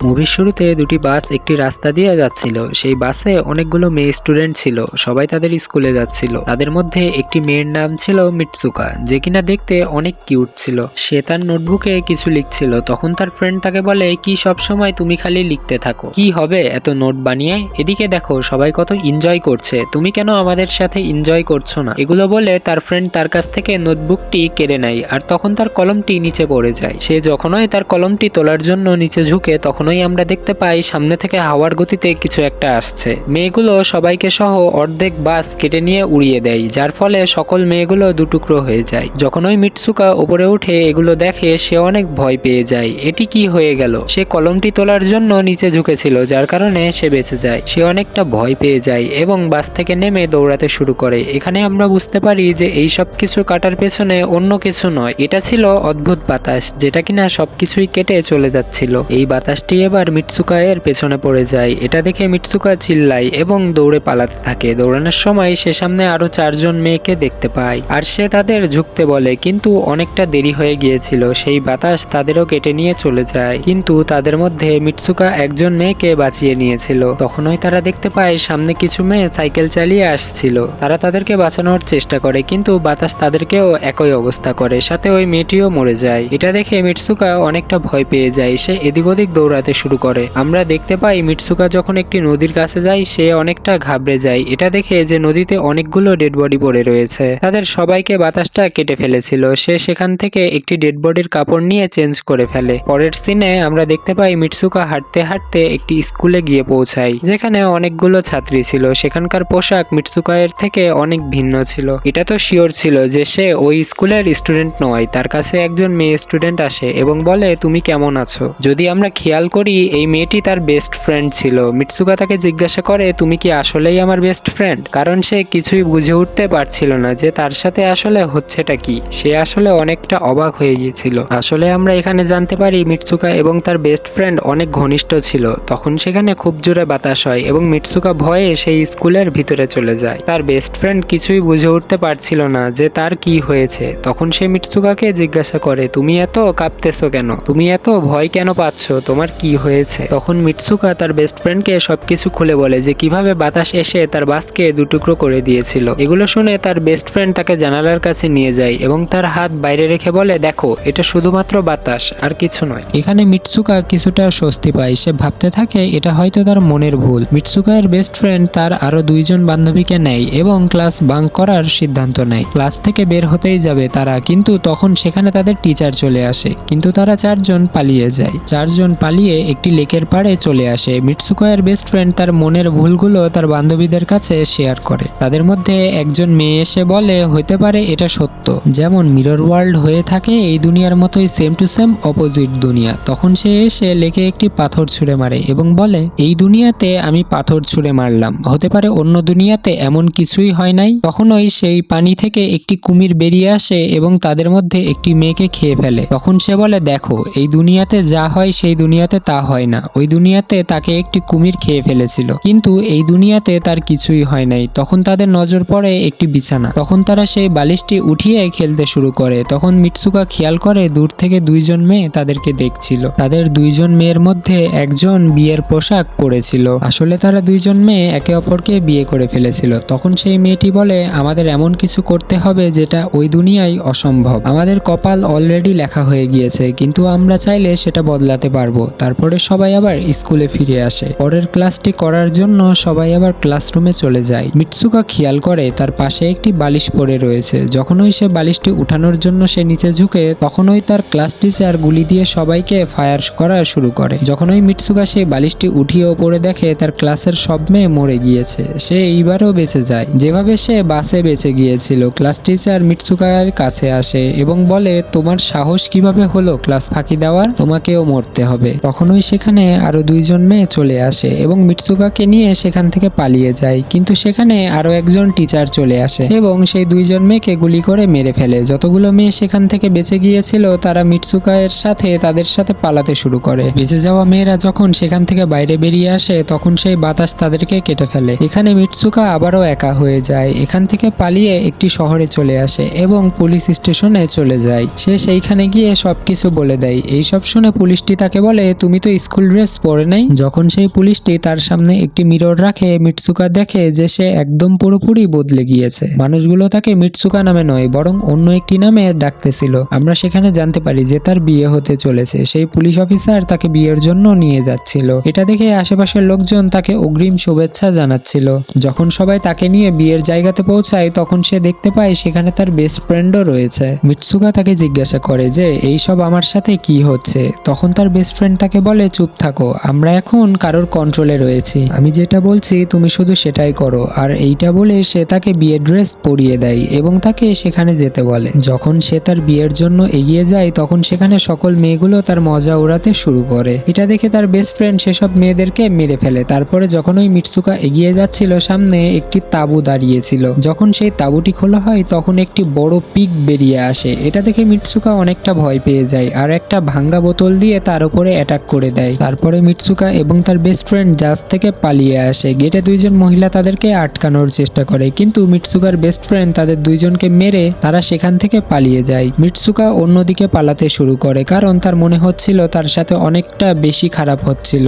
মুভির শুরুতে দুটি বাস একটি রাস্তা দিয়ে যাচ্ছিল। সেই বাসে অনেকগুলো মেয়ে স্টুডেন্ট ছিল, সবাই তাদের স্কুলে যাচ্ছিল। তাদের মধ্যে একটি মেয়ের নাম ছিল মিৎসুকা, যে কিনা দেখতে অনেক কিউট ছিল। সে তার নোটবুকে কিছু লিখছিল। তখন তার ফ্রেন্ড তাকে বলে, কি সব সময় তুমি খালি লিখতে থাকো, কি হবে এত নোট বানিয়ে? এদিকে দেখো সবাই কত এনজয় করছে, তুমি কেন আমাদের সাথে এনজয় করছো না? এগুলো বলে তার ফ্রেন্ড তার কাছ থেকে নোটবুকটি কেড়ে নেয়, আর তখন তার কলমটি নিচে পড়ে যায়। সে যখনই তার কলমটি তোলার জন্য নিচে ঝুঁকে, তখনই আমরা দেখতে পাই সামনে থেকে হাওয়ার গতিতে কিছু একটা আসছে। মেয়েগুলো সবাইকে সহ অর্ধেক বাস কেটে নিয়ে উড়িয়ে দেয়, যার ফলে সকল মেয়েগুলো দুটুকরো হয়ে যায়। যখন ওই মিৎসুকা উপরে উঠে এগুলো দেখে, সে অনেক ভয় পেয়ে যায়। এটি কি হয়ে গেল? সে কলমটি তোলার জন্য নিচে ঝুঁকেছিল, যার কারণে সে বেঁচে যায়। সে অনেকটা ভয় পেয়ে যায় এবং বাস থেকে নেমে দৌড়াতে শুরু করে। এখানে আমরা বুঝতে পারি যে এই সব কিছু কাটার পেছনে অন্য কিছু নয়, এটা ছিল অদ্ভুত বাতাস, যেটা কিনা সবকিছুই কেটে চলে যাচ্ছিল। এই বাতাসটি এবার মিৎসুকা এর পেছনে পড়ে যায়। এটা দেখে মিৎসুকা চিল্লায় এবং দৌড়ে পালাতে থাকে। দৌড়ানোর সময় সে সামনে আরো 4 জন মেয়েকে দেখতে পায়, আর সে তাদের ঝুঁকতে বলে, কিন্তু অনেকটা দেরি হয়ে গিয়েছিল। সেই বাতাস তাদেরও কেটে নিয়ে চলে যায়, কিন্তু তাদের মধ্যে মিৎসুকা একজন মেয়েকে বাঁচিয়ে নিয়েছিল। তখনই তারা দেখতে পায় সামনে কিছু মেয়ে সাইকেল চালিয়ে আসছিল। তারা তাদেরকে বাঁচানোর চেষ্টা করে, কিন্তু বাতাস তাদেরকেও একই অবস্থা করে, সাথে ওই মেয়েটিও মরে যায়। এটা দেখে মিৎসুকা অনেকটা ভয় পেয়ে যায়। সে এদিক ওদিক দৌড়াতে শুরু করে। আমরা দেখতে পাই মিৎসুকা যখন একটি নদীর কাছে যায়, সে অনেকটা ঘাবড়ে যায়। এটা দেখে যে নদীতে অনেকগুলো ডেড বডি পড়ে রয়েছে, তাদের সবাইকে বাতাসটা কেটে ফেলেছিল। সে সেখান থেকে একটি ডেড বডির কাপড় নিয়ে চেঞ্জ করে ফেলে। পরের সিনে আমরা দেখতে পাই মিৎসুকা হাঁটতে হাঁটতে একটি স্কুলে গিয়ে পৌঁছায়, যেখানে অনেকগুলো ছাত্রী ছিল। সেখানকার পোশাক মিৎসুকা এর থেকে অনেক ভিন্ন ছিল। এটা তো শিওর ছিল যে সে ওই স্কুলের স্টুডেন্ট নয়। তার কাছে একজন মেয়ে স্টুডেন্ট আসে এবং বলে, তুমি কেমন আছো? যদি আমরা খেয়াল করি, এই মেয়েটি তার বেস্ট ফ্রেন্ড ছিল। মিৎসুকা তাকে জিজ্ঞাসা করে, তুমি কি আসলেই আমার বেস্ট ফ্রেন্ড? কারণ সে কিছুই বুঝে উঠতে পারছিল না যে তার সাথে আসলে হচ্ছেটা কি। সে আসলে অনেকটা অবাক হয়ে গিয়েছিল। আসলে আমরা এখানে জানতে পারি মিৎসুকা এবং তার বেস্ট ফ্রেন্ড অনেক ঘনিষ্ঠ ছিল। তখন সেখানে খুব জোরে বাতাস হয় এবং মিৎসুকা ভয়ে সেই স্কুলের ভিতরে চলে যায়। তার বেস্ট ফ্রেন্ড কিছুই বুঝে উঠতে পারছিল না যে তার কি হয়েছে। তখন সে মিৎসুকাকে জিজ্ঞাসা করে, তুমি এত কাঁপতেছো কেন? তুমি এত ভয় কেন পাচ্ছ? তোমার কি হয়েছে? তখন মিৎসুকা তার বেস্ট ফ্রেন্ডকে সবকিছু খুলে বলে যে কিভাবে বাতাস এসে তার বাসকে দুটুকরো করে দিয়েছিল। এগুলো শুনে তার বেস্ট ফ্রেন্ড তাকে জানালার কাছে নিয়ে যায় এবং তার হাত বাইরে রেখে বলে, দেখো এটা শুধুমাত্র বাতাস, আর কিছু নয়। এখানে মিৎসুকা কিছুটা স্বস্তি পায়। সে ভাবতে থাকে এটা হয়তো তার মনের ভুল। মিৎসুকা এর বেস্ট ফ্রেন্ড তার আরো 2 জন বান্ধবীকে নেয় এবং ক্লাস বাঙ্ক করার সিদ্ধান্ত নেয়। ক্লাস থেকে বের হতেই যাবে তারা, কিন্তু তখন সেখানে তাদের টিচার চলে আসে। কিন্তু তারা 4 জন পালিয়ে যায়। 4 জন পালিয়ে একটি লেকের পাড়ে চলে আসে। মিৎসুকা এর বেস্ট ফ্রেন্ড তার মনের ভুলগুলো তার বান্ধবীদের কাছে শেয়ার করে। তাদের মধ্যে একজন মেয়ে এসে বলে, হইতে পারে এটা সত্য, যেমন মিরর ওয়ার্ল্ড হয়ে থাকে এই দুনিয়ার মতোই সেম টু সেম অপোজিট দুনিয়া। তখন সে এসে লেকে একটি পাথর ছুঁড়ে মারে এবং বলে, এই দুনিয়াতে আমি পাথর ছুঁড়ে মারলাম, হতে পারে অন্য দুনিয়াতে এমন কিছুই হয় নাই। তখনই সেই পানি থেকে একটি কুমির বেরিয়ে আসে এবং তাদের মধ্যে একটি মেয়েকে খেয়ে ফেলে। তখন সে বলে, দেখো এই দুনিয়াতে যা হয় সেই দুনিয়াতে তা হয় না। ওই দুনিয়াতে তাকে একটি কুমির খেয়ে ফেলেছিল, কিন্তু এই দুনিয়াতে তার কিছুই হয় নাই। তখন তাদের নজর পড়ে একটি বিছানা। তখন তারা সেই বালিশটি উঠিয়ে খেলতে শুরু করে। তখন মিৎসুকা খেয়াল করে দূর থেকে 2 জন মেয়ে তাদেরকে দেখছিল। তাদের 2 জন মেয়ের মধ্যে একজন বিয়ের পোশাক পরেছিল। আসলে তারা 2 জন মেয়ে একে অপরকে বিয়ে করে ফেলেছিল। তখন সেই মেয়েটি বলে, আমাদের এমন কিছু করতে হবে যেটা ওই দুনিয়ায় অসম্ভব। আমাদের কপাল অলরেডি লেখা হয়ে গিয়েছে, কিন্তু আমরা চাইলে সেটা বদলাতে পারবো। তারপরে সবাই আবার স্কুলে ফিরে আসে। পরের ক্লাসটি করার জন্য সবাই আবার ক্লাসরুমে চলে যায়। মিৎসুকা খেয়াল করে তার পাশে একটি বালিশ পড়ে রয়েছে। যখনই সে বালিশটি উঠানোর জন্য সে নিচে ঝুঁকে, তখনই তার ক্লাস টিচার গুলি দিয়ে সবাইকে ফায়ার করা শুরু করে। যখনই মিৎসুকা সেই বালিশটি উঠিয়ে ওপরে দেখে তার ক্লাসের সব মেয়ে মরে গিয়েছে, সে এইবারও বেঁচে যায় যেভাবে সে বাসে বেঁচে গিয়েছিল। ক্লাস টিচার মিৎসুকার কাছে আসে এবং বলে, তোমার সাহস কিভাবে হলো ক্লাস ফাঁকি দেওয়ার? তোমাকেও মরতে হবে। তখনই সেখানে আরো 2 জন মেয়ে চলে আসে এবং মিৎসুকাকে নিয়ে সেখান থেকে পালিয়ে যায়। কিন্তু সেখানে আরো একজন টিচার চলে আসে এবং সেই 2 জন মেয়েকে গুলি করে মেরে ফেলে। যতগুলো মেয়ে সেখান থেকে বেঁচে গিয়েছিল তারা মিৎসুকা এর সাথে তাদের সাথে পালাতে শুরু করে। বেঁচে যাওয়া মেয়েরা যখন সেখান থেকে বাইরে বেরিয়ে আসে, তখন সেই বাতাস তাদেরকে কেটে ফেলে। এখানে মিৎসুকা আবারও একা হয়ে যায়। এখান থেকে পালিয়ে একটি শহরে চলে আসে এবং পুলিশ স্টেশনে চলে যায়। সে সেইখানে গিয়ে সবকিছু বলে দেয়। এই সব শুনে পুলিশটি তাকে বলে, তুমি তুমি তো স্কুল ড্রেস পরে নাই। যখন সেই পুলিশটি তার সামনে একটি মিরর রাখে, মিটসুকা দেখে যে সে একদম পুরোপুরি বদলে গিয়েছে। মানুষগুলো তাকে মিটসুকা নামে নয় বরং অন্য একটি নামে ডাকতেছিল। আমরা সেখানে জানতে পারি যে তার বিয়ে হতে চলেছে। সেই পুলিশ অফিসার তাকে বিয়ের জন্য নিয়ে যাচ্ছিল। এটা দেখে আশেপাশের লোকজন তাকে অগ্রিম শুভেচ্ছা জানাচ্ছিল। যখন সবাই তাকে নিয়ে বিয়ের জায়গাতে পৌঁছায় তখন সে দেখতে পায় সেখানে তার বেস্ট ফ্রেন্ডও রয়েছে। মিটসুকা তাকে জিজ্ঞাসা করে যে এইসব আমার সাথে কি হচ্ছে। তখন তার বেস্ট ফ্রেন্ড তাকে বলে, চুপ থাকো, আমরা এখন কারোর কন্ট্রোলে রয়েছি, আমি যেটা বলছি তুমি শুধু সেটাই করো। আর এইটা বলে সে তাকে বিয়ের ড্রেস পরিয়ে দেয় এবং তাকে সেখানে যেতে বলে। যখন সে তার বিয়ের জন্য এগিয়ে যায় তখন সেখানে সকল মেয়েগুলো তার মজা উড়াতে শুরু করে। এটা দেখে তার বেস্ট ফ্রেন্ড সেসব মেয়েদেরকে মেরে ফেলে। তারপরে যখন ওই মিটসুকা এগিয়ে যাচ্ছিল সামনে একটি তাঁবু দাঁড়িয়েছিল। যখন সেই তাঁবুটি খোলা হয় তখন একটি বড় পিগ বেরিয়ে আসে। এটা দেখে মিটসুকা অনেকটা ভয় পেয়ে যায় আর একটা ভাঙ্গা বোতল দিয়ে তার উপরে অ্যাটাক করে দেয়। তারপরে মিটসুকা এবং তার বেস্ট ফ্রেন্ড জাহাজ থেকে পালিয়ে আসে। গেটে দুইজন মহিলা তাদেরকে আটকানোর চেষ্টা করে কিন্তু মিটসুকার বেস্ট ফ্রেন্ড তাদের দুইজনকে মেরে তারা সেখান থেকে পালিয়ে যায়। মিটসুকা অন্যদিকে পালাতে শুরু করে কারণ তার মনে হচ্ছিল তার সাথে অনেকটা বেশি খারাপ হচ্ছিল।